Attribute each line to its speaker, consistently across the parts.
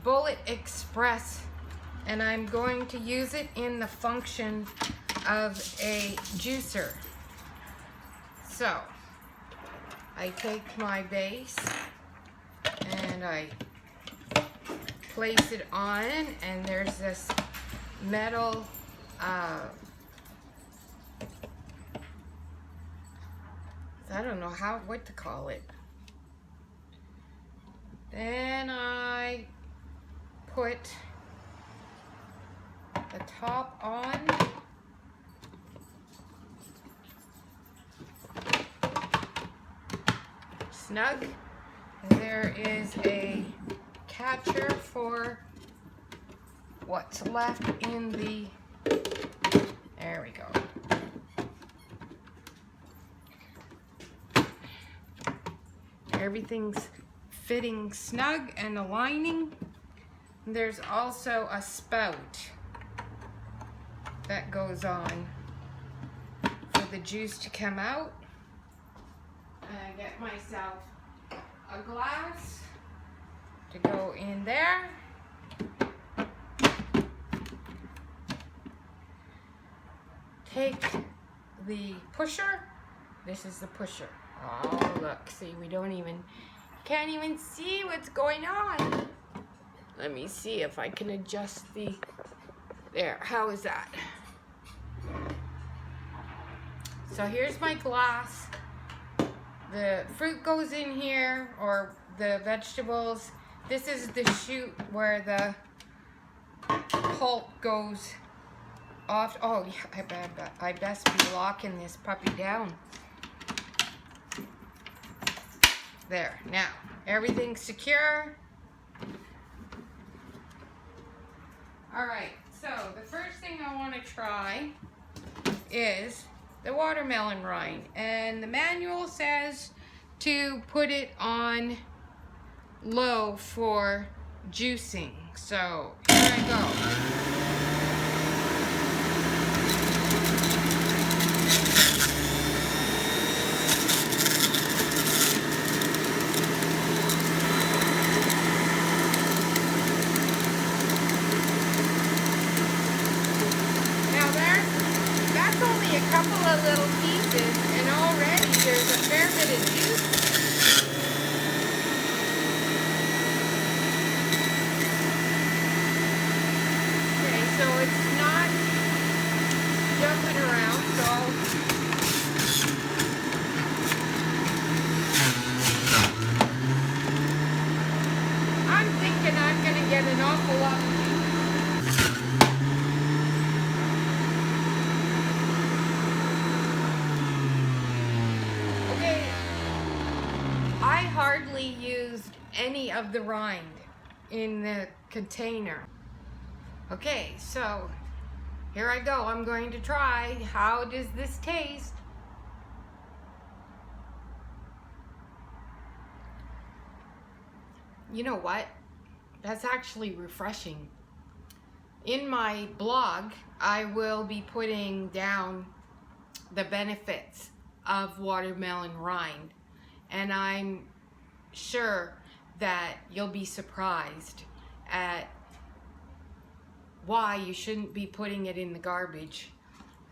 Speaker 1: Bullet Express, and I'm going to use it in the function of a juicer. So I take my base and I place it on, and there's this metal I don't know what to call it. Then I put the top on. Snug. There is a catcher for what's left in the, there we go. Everything's fitting snug and aligning. There's also a spout that goes on for the juice to come out. And I get myself a glass to go in there. Take the pusher. This is the pusher. Oh, look, see, can't even see what's going on. Let me see if I can adjust there, how is that? So here's my glass. The fruit goes in here, or the vegetables. This is the chute where the pulp goes off. Oh, yeah, I best be locking this puppy down. There, now, everything's secure. All right, so the first thing I want to try is the watermelon rind. And the manual says to put it on low for juicing. So, here I go. Couple of little pieces, and already there's a fair bit of juice. Okay, so it's not jumping around, so I'm thinking I'm going to get an awful lot of juice. Hardly used any of the rind in the container. Okay, so here I go. I'm going to try. How does this taste? You know what? That's actually refreshing. In my blog, I will be putting down the benefits of watermelon rind, and I'm sure that you'll be surprised at why you shouldn't be putting it in the garbage.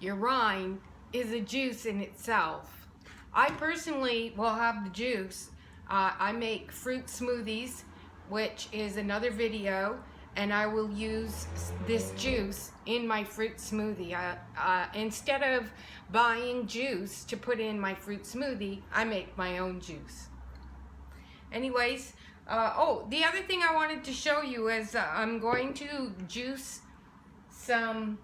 Speaker 1: Your rind is a juice in itself. I personally will have the juice. I make fruit smoothies, which is another video, and I will use this juice in my fruit smoothie. Instead of buying juice to put in my fruit smoothie, I make my own juice. Anyways, oh, the other thing I wanted to show you is I'm going to juice some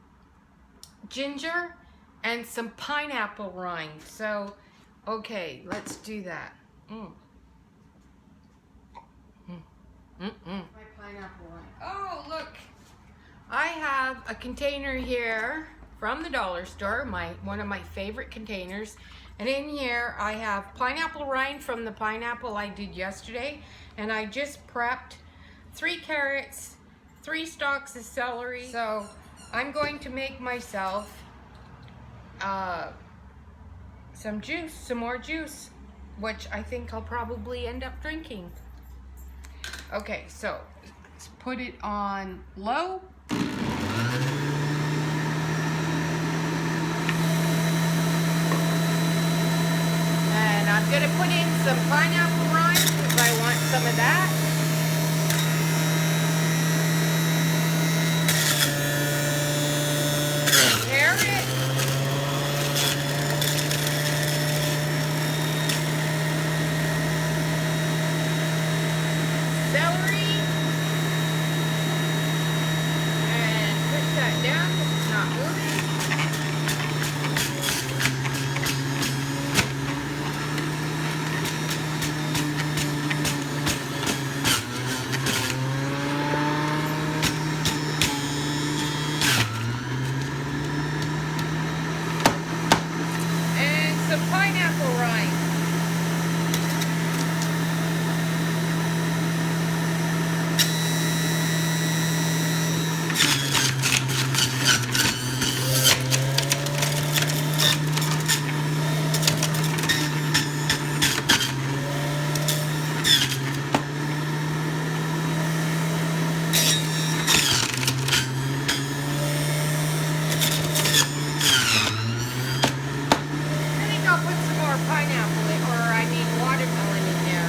Speaker 1: ginger and some pineapple rind. So, okay, let's do that. My pineapple rind. Oh, look, I have a container here from the dollar store, one of my favorite containers. And in here I have pineapple rind from the pineapple I did yesterday, and I just prepped 3 carrots, 3 stalks of celery. So I'm going to make myself some juice, some more juice, which I think I'll probably end up drinking. Okay, so let's put it on low. And I'm going to put in some pineapple rind because I want some of that. Carrot. Celery. And push that down because it's not moving. Some pineapple rind. I'll put some more pineapple in, or I mean watermelon in there.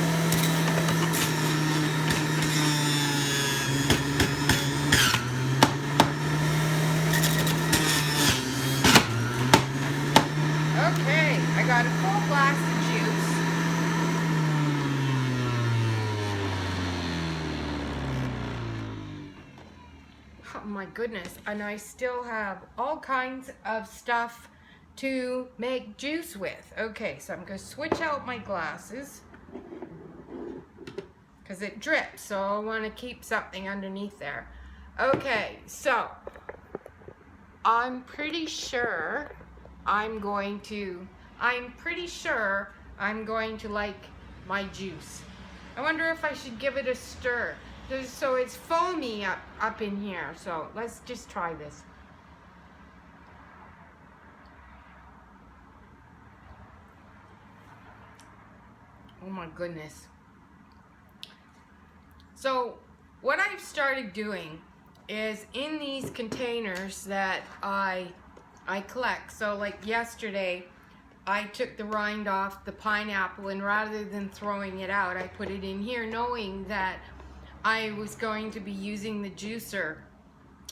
Speaker 1: Okay, I got a full glass of juice. Oh my goodness, and I still have all kinds of stuff to make juice with. Okay, so I'm going to switch out my glasses because it drips, so I want to keep something underneath there. Okay, so I'm pretty sure I'm going to like my juice. I wonder if I should give it a stir. So it's foamy up in here, so let's just try this. Oh my goodness. So what I've started doing is in these containers that I collect. So like yesterday, I took the rind off the pineapple, and rather than throwing it out, I put it in here knowing that I was going to be using the juicer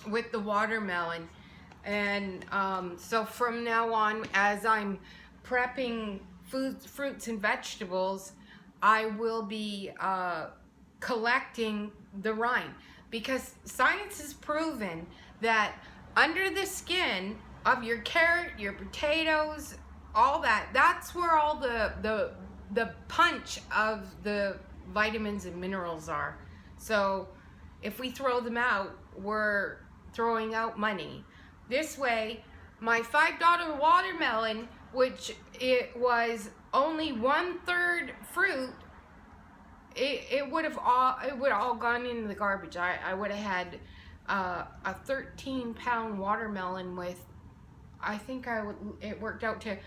Speaker 1: with the watermelon. And so from now on, as I'm prepping fruits and vegetables, I will be collecting the rind, because science has proven that under the skin of your carrot, your potatoes, all that's where all the punch of the vitamins and minerals are. So if we throw them out, we're throwing out money. This way, my $5 watermelon, which it was only 1/3 fruit, it would all gone into the garbage. I would have had a 13-pound watermelon with, I think it worked out to,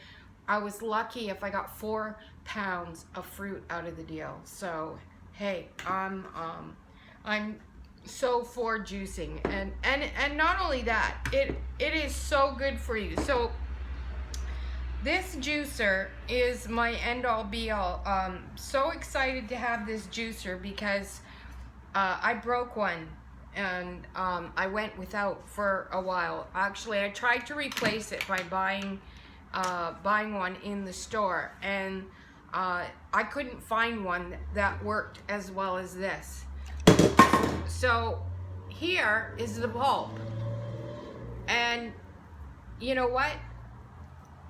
Speaker 1: I was lucky if I got 4 pounds of fruit out of the deal. So hey, I'm so for juicing, and not only that, it is so good for you. So this juicer is my end-all be-all. So excited to have this juicer because I broke one, and I went without for a while. Actually, I tried to replace it by buying one in the store, and I couldn't find one that worked as well as this. So here is the pulp, and you know what?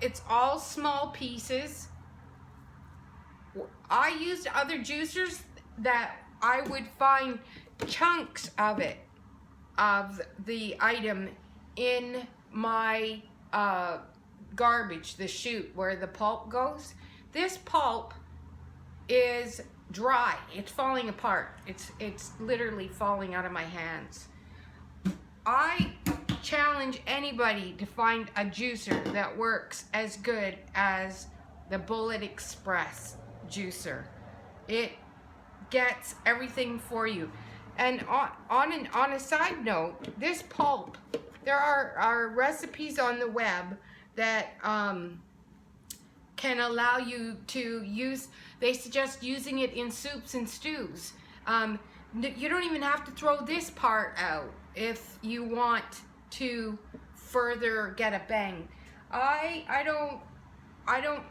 Speaker 1: It's all small pieces. I used other juicers that I would find chunks of the item in my garbage, the chute where the pulp goes. This pulp is dry. It's falling apart. It's literally falling out of my hands. I challenge anybody to find a juicer that works as good as the Bullet Express juicer. It gets everything for you. And on a side note, this pulp, there are recipes on the web that can allow you to use, they suggest using it in soups and stews. You don't even have to throw this part out if you want to further get a bang. I don't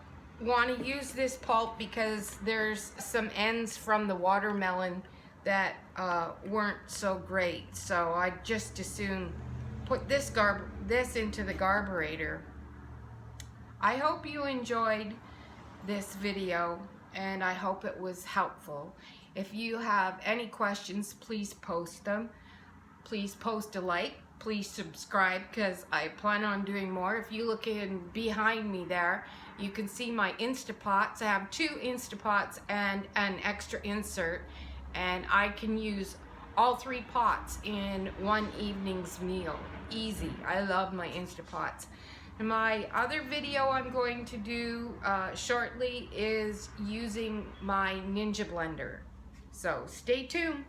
Speaker 1: want to use this pulp because there's some ends from the watermelon that weren't so great, so I just as soon put this into the garburator. I hope you enjoyed this video and I hope it was helpful. If you have any questions, please post them. Please post a like. Please subscribe because I plan on doing more. If you look in behind me there, you can see my Instapots. I have 2 Instapots and an extra insert, and I can use all 3 pots in one evening's meal. Easy. I love my Instapots. And my other video I'm going to do shortly is using my Ninja blender. So stay tuned.